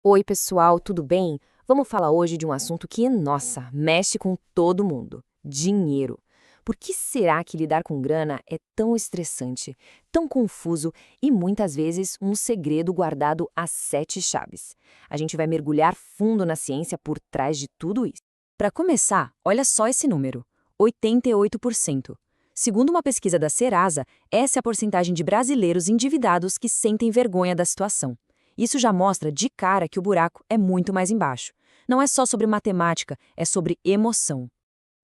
Oi, pessoal, tudo bem? Vamos falar hoje de um assunto que, nossa, mexe com todo mundo: dinheiro. Por que será que lidar com grana é tão estressante, tão confuso e muitas vezes um segredo guardado a sete chaves? A gente vai mergulhar fundo na ciência por trás de tudo isso. Para começar, olha só esse número: 88%. Segundo uma pesquisa da Serasa, essa é a porcentagem de brasileiros endividados que sentem vergonha da situação. Isso já mostra de cara que o buraco é muito mais embaixo. Não é só sobre matemática, é sobre emoção.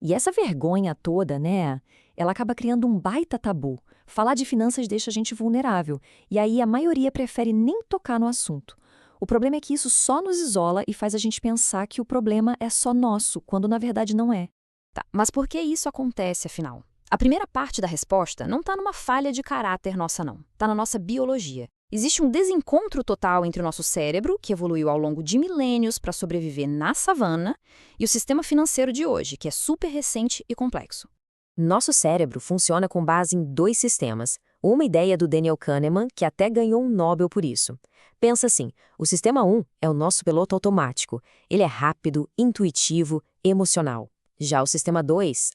E essa vergonha toda, né? Ela acaba criando um baita tabu. Falar de finanças deixa a gente vulnerável, e aí a maioria prefere nem tocar no assunto. O problema é que isso só nos isola e faz a gente pensar que o problema é só nosso, quando na verdade não é. Tá, mas por que isso acontece, afinal? A primeira parte da resposta não está numa falha de caráter nossa, não. Está na nossa biologia. Existe um desencontro total entre o nosso cérebro, que evoluiu ao longo de milênios para sobreviver na savana, e o sistema financeiro de hoje, que é super recente e complexo. Nosso cérebro funciona com base em dois sistemas. Uma ideia do Daniel Kahneman, que até ganhou um Nobel por isso. Pensa assim: o sistema 1 é o nosso piloto automático. Ele é rápido, intuitivo, emocional. Já o sistema 2,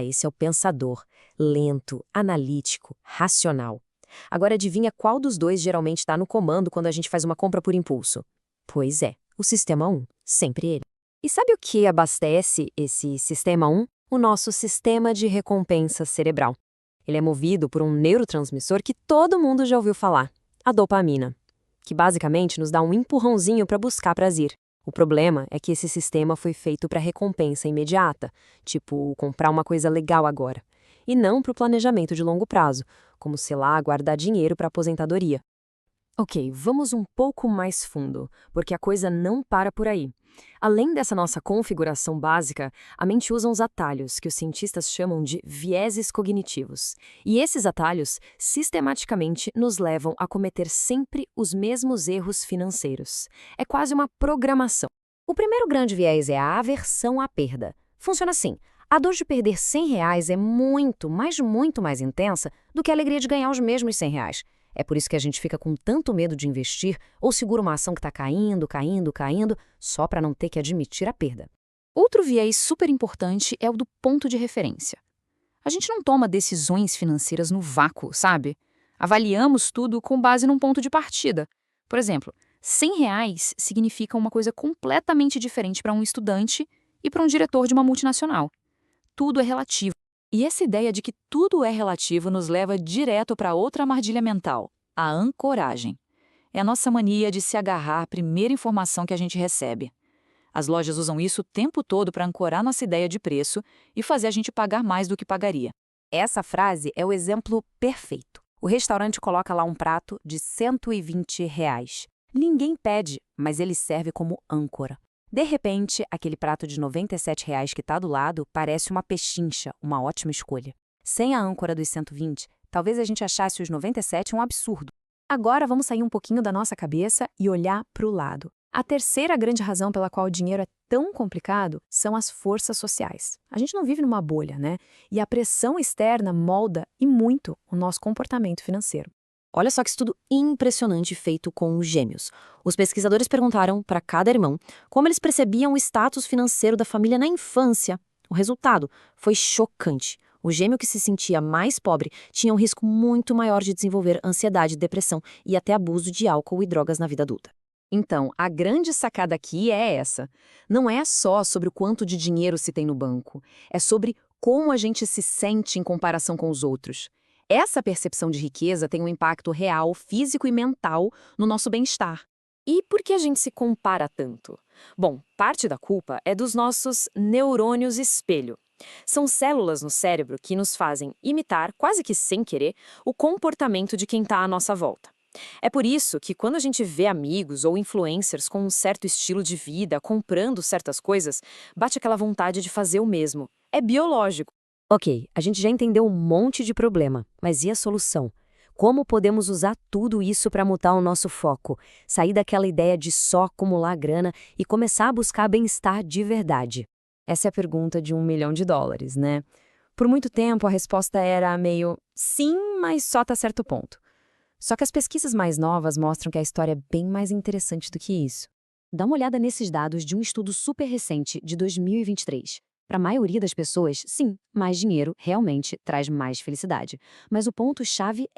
esse é o pensador, lento, analítico, racional. Agora adivinha qual dos dois geralmente está no comando quando a gente faz uma compra por impulso? Pois é, o sistema 1, sempre ele. E sabe o que abastece esse sistema 1? O nosso sistema de recompensa cerebral. Ele é movido por um neurotransmissor que todo mundo já ouviu falar, a dopamina, que basicamente nos dá um empurrãozinho para buscar prazer. O problema é que esse sistema foi feito para recompensa imediata, tipo comprar uma coisa legal agora, e não para o planejamento de longo prazo, como, sei lá, guardar dinheiro para aposentadoria. Ok, vamos um pouco mais fundo, porque a coisa não para por aí. Além dessa nossa configuração básica, a mente usa uns atalhos que os cientistas chamam de vieses cognitivos. E esses atalhos, sistematicamente, nos levam a cometer sempre os mesmos erros financeiros. É quase uma programação. O primeiro grande viés é a aversão à perda. Funciona assim: a dor de perder R$ 100 é muito mais intensa do que a alegria de ganhar os mesmos R$ 100. É por isso que a gente fica com tanto medo de investir ou segura uma ação que está caindo, só para não ter que admitir a perda. Outro viés super importante é o do ponto de referência. A gente não toma decisões financeiras no vácuo, sabe? Avaliamos tudo com base num ponto de partida. Por exemplo, R$ 100 significa uma coisa completamente diferente para um estudante e para um diretor de uma multinacional. Tudo é relativo. E essa ideia de que tudo é relativo nos leva direto para outra armadilha mental, a ancoragem. É a nossa mania de se agarrar à primeira informação que a gente recebe. As lojas usam isso o tempo todo para ancorar nossa ideia de preço e fazer a gente pagar mais do que pagaria. Essa frase é o exemplo perfeito. O restaurante coloca lá um prato de R$ 120. Ninguém pede, mas ele serve como âncora. De repente, aquele prato de R$ 97 que está do lado parece uma pechincha, uma ótima escolha. Sem a âncora dos 120, talvez a gente achasse os 97 um absurdo. Agora vamos sair um pouquinho da nossa cabeça e olhar para o lado. A terceira grande razão pela qual o dinheiro é tão complicado são as forças sociais. A gente não vive numa bolha, né? E a pressão externa molda e muito o nosso comportamento financeiro. Olha só que estudo impressionante feito com os gêmeos. Os pesquisadores perguntaram para cada irmão como eles percebiam o status financeiro da família na infância. O resultado foi chocante. O gêmeo que se sentia mais pobre tinha um risco muito maior de desenvolver ansiedade, depressão e até abuso de álcool e drogas na vida adulta. Então, a grande sacada aqui é essa. Não é só sobre o quanto de dinheiro se tem no banco. É sobre como a gente se sente em comparação com os outros. Essa percepção de riqueza tem um impacto real, físico e mental no nosso bem-estar. E por que a gente se compara tanto? Bom, parte da culpa é dos nossos neurônios espelho. São células no cérebro que nos fazem imitar, quase que sem querer, o comportamento de quem está à nossa volta. É por isso que quando a gente vê amigos ou influencers com um certo estilo de vida, comprando certas coisas, bate aquela vontade de fazer o mesmo. É biológico. Ok, a gente já entendeu um monte de problema, mas e a solução? Como podemos usar tudo isso para mudar o nosso foco, sair daquela ideia de só acumular grana e começar a buscar bem-estar de verdade? Essa é a pergunta de US$ 1 milhão, né? Por muito tempo a resposta era meio sim, mas só até certo ponto. Só que as pesquisas mais novas mostram que a história é bem mais interessante do que isso. Dá uma olhada nesses dados de um estudo super recente de 2023. Para a maioria das pessoas, sim, mais dinheiro realmente traz mais felicidade. Mas o ponto-chave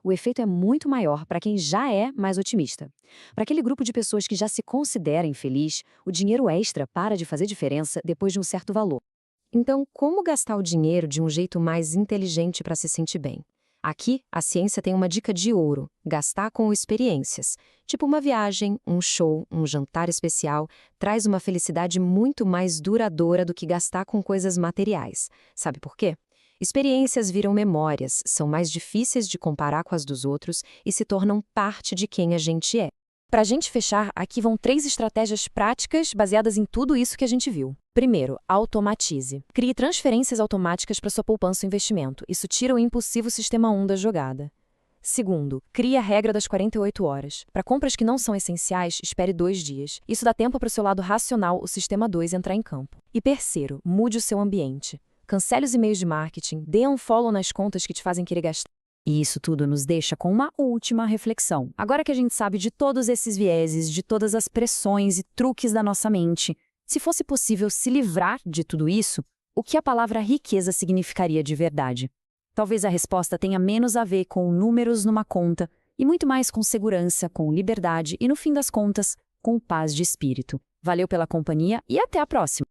o efeito é muito maior para quem já é mais otimista. Para aquele grupo de pessoas que já se considera infeliz, o dinheiro extra para de fazer diferença depois de um certo valor. Então, como gastar o dinheiro de um jeito mais inteligente para se sentir bem? Aqui, a ciência tem uma dica de ouro: gastar com experiências. Tipo uma viagem, um show, um jantar especial, traz uma felicidade muito mais duradoura do que gastar com coisas materiais. Sabe por quê? Experiências viram memórias, são mais difíceis de comparar com as dos outros e se tornam parte de quem a gente é. Para a gente fechar, aqui vão 3 estratégias práticas baseadas em tudo isso que a gente viu. Primeiro, automatize. Crie transferências automáticas para sua poupança ou investimento. Isso tira o impulsivo sistema 1 da jogada. Segundo, crie a regra das 48 horas. Para compras que não são essenciais, espere 2 dias. Isso dá tempo para o seu lado racional, o sistema 2, entrar em campo. E terceiro, mude o seu ambiente. Cancele os e-mails de marketing, dê um follow nas contas que te fazem querer gastar. E isso tudo nos deixa com uma última reflexão. Agora que a gente sabe de todos esses vieses, de todas as pressões e truques da nossa mente, se fosse possível se livrar de tudo isso, o que a palavra riqueza significaria de verdade? Talvez a resposta tenha menos a ver com números numa conta e muito mais com segurança, com liberdade e, no fim das contas, com paz de espírito. Valeu pela companhia e até a próxima!